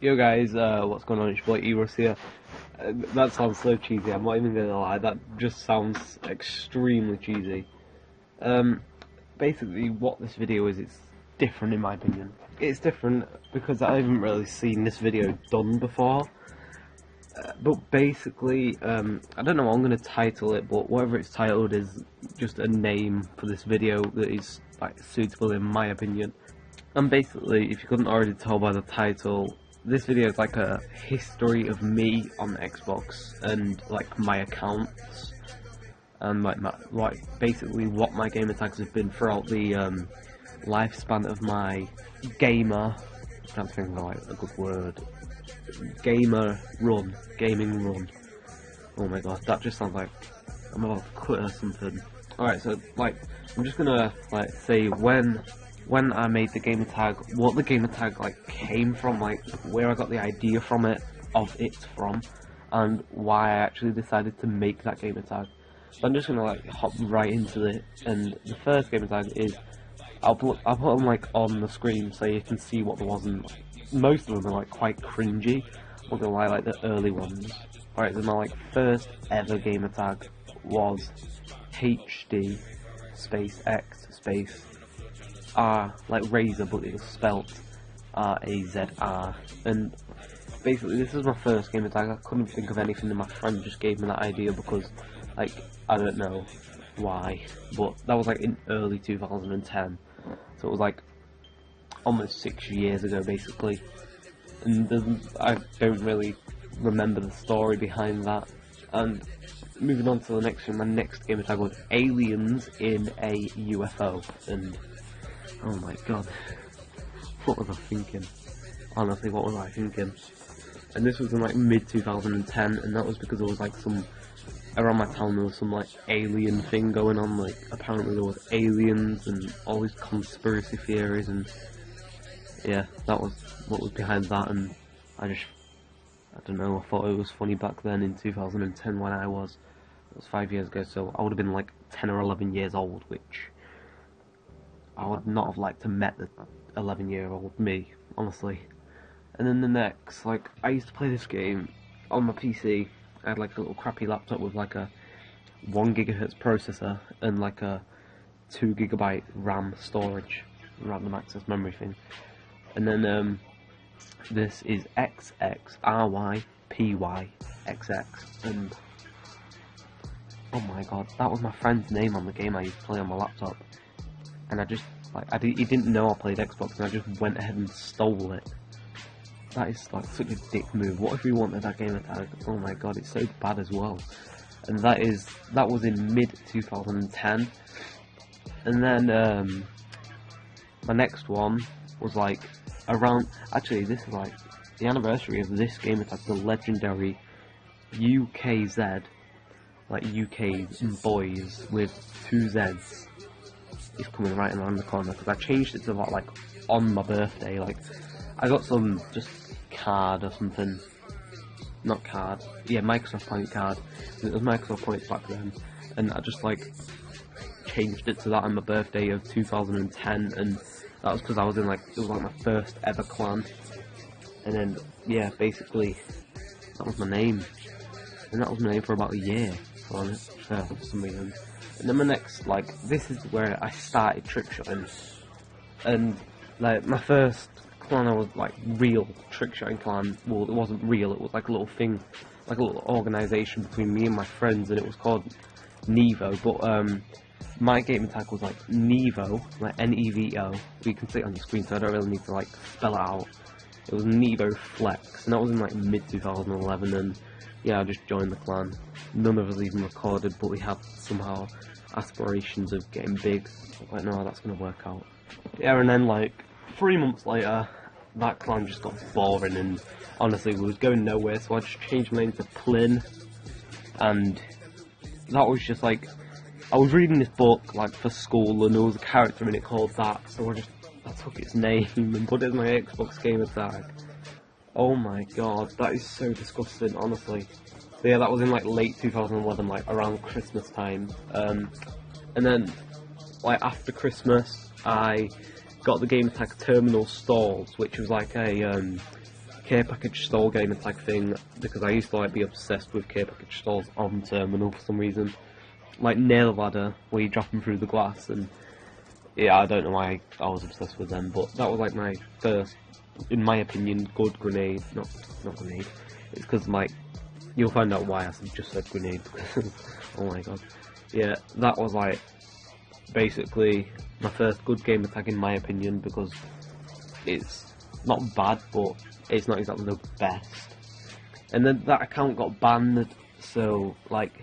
Yo guys, what's going on? It's your boy Eros here. That sounds so cheesy, I'm not even gonna lie, that just sounds extremely cheesy. Basically what this video is, it's different in my opinion. It's different because I haven't really seen this video done before. But basically, I don't know what I'm gonna title it, but whatever it's titled is just a name for this video that is like suitable in my opinion. And basically, if you couldn't already tell by the title, this video is like a history of me on Xbox and like my accounts and like basically what my gamer tags have been throughout the lifespan of my gamer. I can't think of like a good word. Gaming run. Oh my god, that just sounds like I'm about to quit or something. Alright, so like I'm just gonna like say when I made the gamer tag, what the gamer tag like came from, like where I got the idea from it, and why I actually decided to make that gamer tag. So I'm just gonna like hop right into it, and the first gamer tag is I'll put them like on the screen so you can see what there was, and most of them are like quite cringy. I'm not gonna lie, like the early ones. Alright, so my like first ever gamer tag was HD space X space R, like Razor, but it was spelt R-A-Z-R, and basically this is my first gamer tag. I couldn't think of anything, and my friend just gave me that idea because, like, I don't know why, but that was like in early 2010, so it was like almost 6 years ago basically, and I don't really remember the story behind that. And moving on to the next one, my next gamer tag was aliens in a UFO, and oh my god, what was I thinking? Honestly, what was I thinking? And this was in like mid-2010, and that was because there was like around my town there was some like alien thing going on, like apparently there was aliens and all these conspiracy theories, and yeah, that was what was behind that. And I don't know, I thought it was funny back then in 2010 when it was 5 years ago, so I would have been like 10 or 11 years old, which I would not have liked to met the 11-year-old me, honestly. And then the next, like, I used to play this game on my PC. I had like a little crappy laptop with like a 1 GHz processor and like a 2 GB RAM storage, random access memory thing. And then this is XXRYPYXX, and oh my god, that was my friend's name on the game I used to play on my laptop. And I just, like, he didn't know I played Xbox, and I just went ahead and stole it. That is, like, such a dick move. What if we wanted that gamer tag? Oh my god, it's so bad as well. And that was in mid-2010. And then, my next one was, like, around, actually, this is, like, the anniversary of this gamer tag, the legendary UKZ, like, UK boys with 2 Zs. Is coming right around the corner, because I changed it to that like on my birthday. Like I got some just card or something, not card, yeah, Microsoft Point card. It was Microsoft Points back then, and I just like changed it to that on my birthday of 2010, and that was because I was in like, it was like my first ever clan, and then yeah, basically that was my name, and that was my name for about a year for some reason. And then my next, like, this is where I started trick shotting, and like my first clan I was like real trick shotting clan. Well, it wasn't real, it was like a little thing, like a little organisation between me and my friends, and it was called Nevo. But my gamer tag was like Nevo, like N-E-V-O. You can see it on your screen, so I don't really need to like spell it out. It was Nevo Flex, and that was in like mid-2011, and yeah, I just joined the clan. None of us even recorded, but we had somehow aspirations of getting big. I don't know how that's going to work out. Yeah, and then like 3 months later, that clan just got boring, and honestly, we was going nowhere, so I just changed my name to Plin. And that was just like, I was reading this book like for school, and there was a character in it called that, so I took its name and put it as my Xbox gamer tag. Oh my god, that is so disgusting, honestly. So yeah, that was in like late 2011, like around Christmas time. And then, like after Christmas, I got the gamer tag Terminal Stalls, which was like a care package stall gamer tag thing, because I used to like be obsessed with care package stalls on terminal for some reason. Like Nail Ladder, where you drop them through the glass, and yeah, I don't know why I was obsessed with them, but that was like my first, in my opinion, good grenade. Not grenade. It's because like you'll find out why I just said grenade. Oh my god. Yeah, that was like basically my first good gamer tag in my opinion, because it's not bad, but it's not exactly the best. And then that account got banned, so like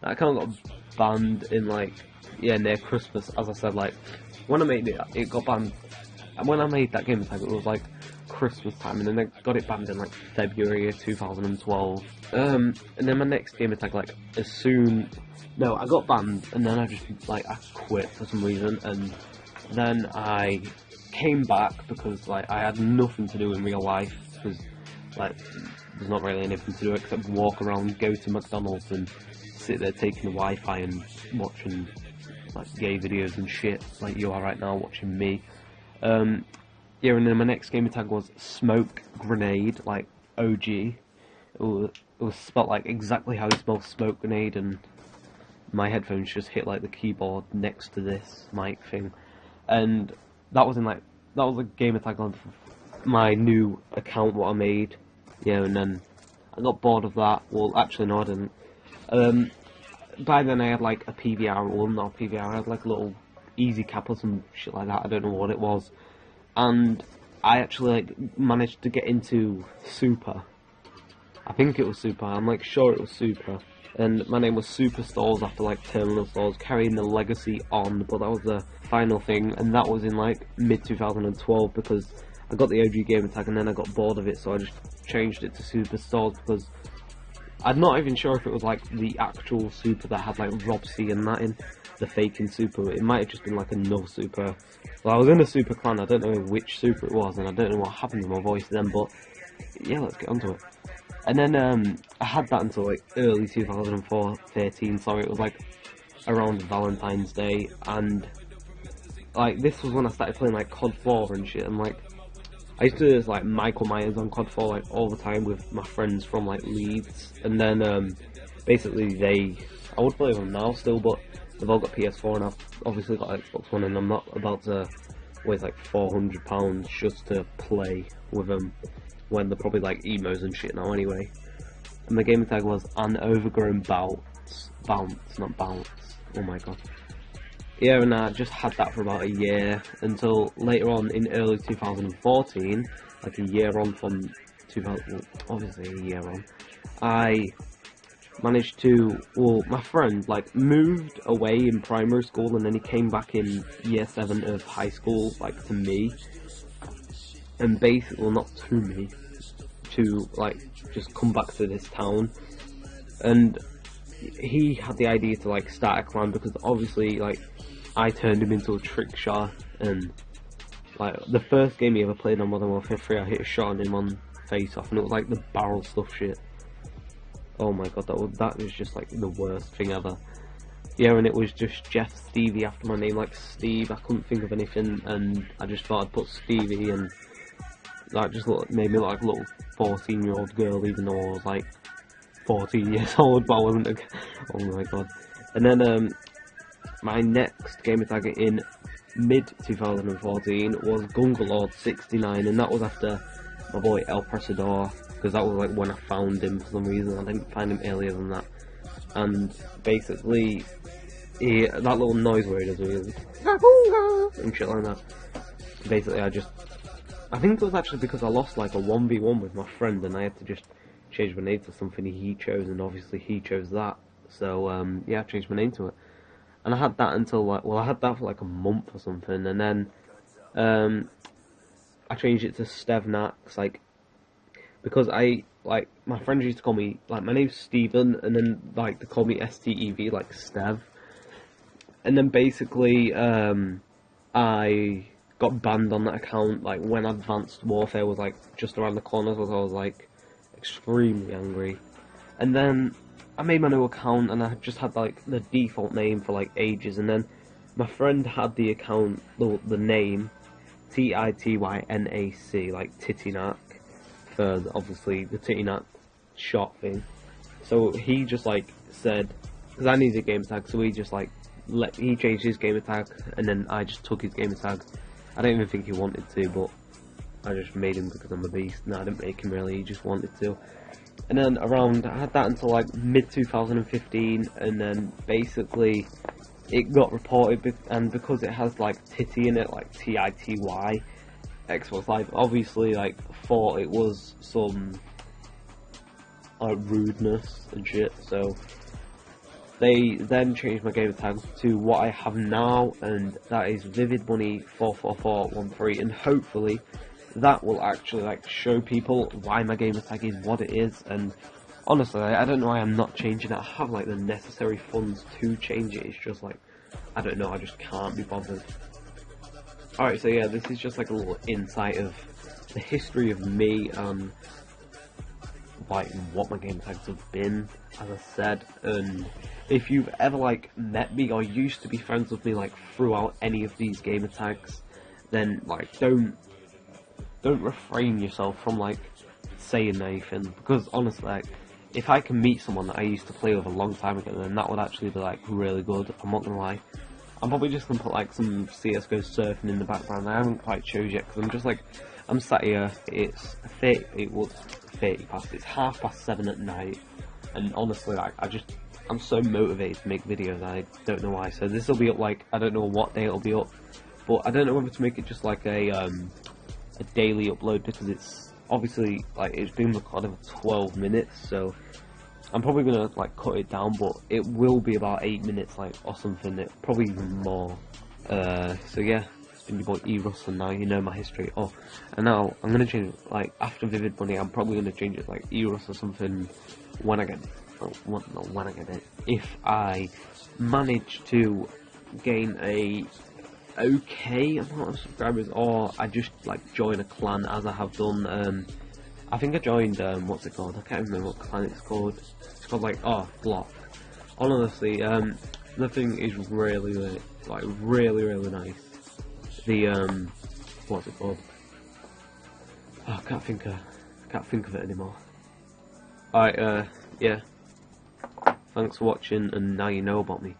that account got banned in like, yeah, near Christmas. As I said, like when I made it, it got banned. And when I made that gamer tag, it was like Christmas time, and then I got it banned in like February of 2012. And then my next gamer tag, like no, I got banned, and then I just like I quit for some reason, and then I came back because like I had nothing to do in real life, because like there's not really anything to do except walk around, go to McDonald's, and sit there taking the Wi-Fi and watching like gay videos and shit, like you are right now watching me. Yeah, and then my next gamer tag was Smoke Grenade, like OG. It was spelled like exactly how you spell smoke grenade, and my headphones just hit like the keyboard next to this mic thing, and that was a gamer tag on my new account what I made. Yeah, and then I got bored of that. Well, actually no, I didn't. By then I had like a PVR, well not a PVR, I had like a little easy cap or some shit like that, I don't know what it was. And I actually like managed to get into Super. I think it was Super, I'm like sure it was Super. And my name was Super Stalls after like Terminal Stalls, carrying the legacy on, but that was the final thing, and that was in like mid 2012, because I got the OG gamer tag and then I got bored of it, so I just changed it to Super Stalls, because I'm not even sure if it was like the actual Super that had like Rob C and that in, the faking Super. It might have just been like another Super. Well, I was in a Super clan, I don't know which Super it was, and I don't know what happened to my voice then, but yeah, let's get onto it. And then I had that until like early 2013, sorry, it was like around Valentine's Day, and like this was when I started playing like COD 4 and shit, and like I used to just like Michael Myers on COD 4 like all the time with my friends from like Leeds, and then basically I would play with them now still, but they've all got PS4 and I've obviously got Xbox One, and I'm not about to waste like £400 just to play with them when they're probably like emos and shit now anyway. And my gamer tag was An Overgrown Bounce, not Bounce, oh my god. Yeah, and I just had that for about a year, until later on in early 2014, like a year on from 2000, well, obviously a year on, I managed to, well, my friend like moved away in primary school, and then he came back in year 7 of high school, like to me, and basically, well, not to me, to like just come back to this town, and he had the idea to like start a clan, because obviously like I turned him into a trick shot, and like the first game he ever played on Modern Warfare 3, I hit a shot on him on face off, and it was like the barrel stuff shit. Oh my god, that was just like the worst thing ever. Yeah, and it was just Jeff Stevie after my name, like Steve. I couldn't think of anything, and I just thought I'd put Stevie, and that just made me look like a little 14-year-old girl, even though I was like 14 years old, but I wasn't. Oh my god. And then my next gamer tag in mid 2014 was Gungalord 69, and that was after my boy El Presador, because that was like when I found him for some reason. I didn't find him earlier than that. And basically, that little noise where he does and shit like that. Basically, I think it was actually because I lost like a 1v1 with my friend, and I had to just change my name to something he chose, and obviously he chose that. So yeah, I changed my name to it. And I had that until like, well, I had that for like a month or something, and then I changed it to Stevnax, like, because like, my friends used to call me, like, my name's Steven, and then, like, they call me STEV, like, Stev. And then basically, I got banned on that account, like, when Advanced Warfare was, like, just around the corner, so I was, like, extremely angry. And then I made my new account, and I just had, like, the default name for, like, ages, and then my friend had the account, the name, TitYnac, like, Titinac, for obviously the titty nut shot thing. So he just like said, because I needed a gamer tag, so he just like he changed his gamer tag, and then I just took his gamer tag. I don't even think he wanted to, but I just made him because I'm a beast. No, I didn't make him really, he just wanted to. And then around, I had that until like mid 2015, and then basically it got reported, and because it has like titty in it, like TITY, Xbox Live obviously like thought it was some like rudeness and shit, so they then changed my gamer tag to what I have now, and that is Vivid Money 44413, and hopefully that will actually like show people why my gamer tag is what it is. And honestly, I don't know why I'm not changing it. I have like the necessary funds to change it. It's just like, I don't know, I just can't be bothered. Alright, so yeah, this is just like a little insight of the history of me and like what my game tags have been, as I said. And if you've ever like met me or used to be friends with me like throughout any of these gamer tags, then like don't refrain yourself from like saying anything, because honestly, like, if I can meet someone that I used to play with a long time ago, then that would actually be like really good. I'm not gonna lie. I'm probably just gonna put like some CS:GO surfing in the background. I haven't quite chose yet because I'm just like, I'm sat here. It's 30. It was 30 past. It's 7:30 at night, and honestly, like I'm so motivated to make videos. I don't know why. So this will be up like, I don't know what day it'll be up, but I don't know whether to make it just like a daily upload, because it's obviously like it's been recorded for 12 minutes, so I'm probably gonna like cut it down, but it will be about 8 minutes like or something, probably even more. So yeah, it's been your boy E-Russ, and now you know my history. Oh, and now I'm gonna change it, like after Vivid Money, I'm probably gonna change it like E-Russ or something when I get, not when I get it, if I manage to gain a okay amount of subscribers, or I just like join a clan, as I have done. I think I joined what's it called? I can't remember what clan it's called. It's called like Block. Honestly, the thing is really really nice. The what's it called? Oh, I can't think of it anymore. Alright, yeah. Thanks for watching, and now you know about me.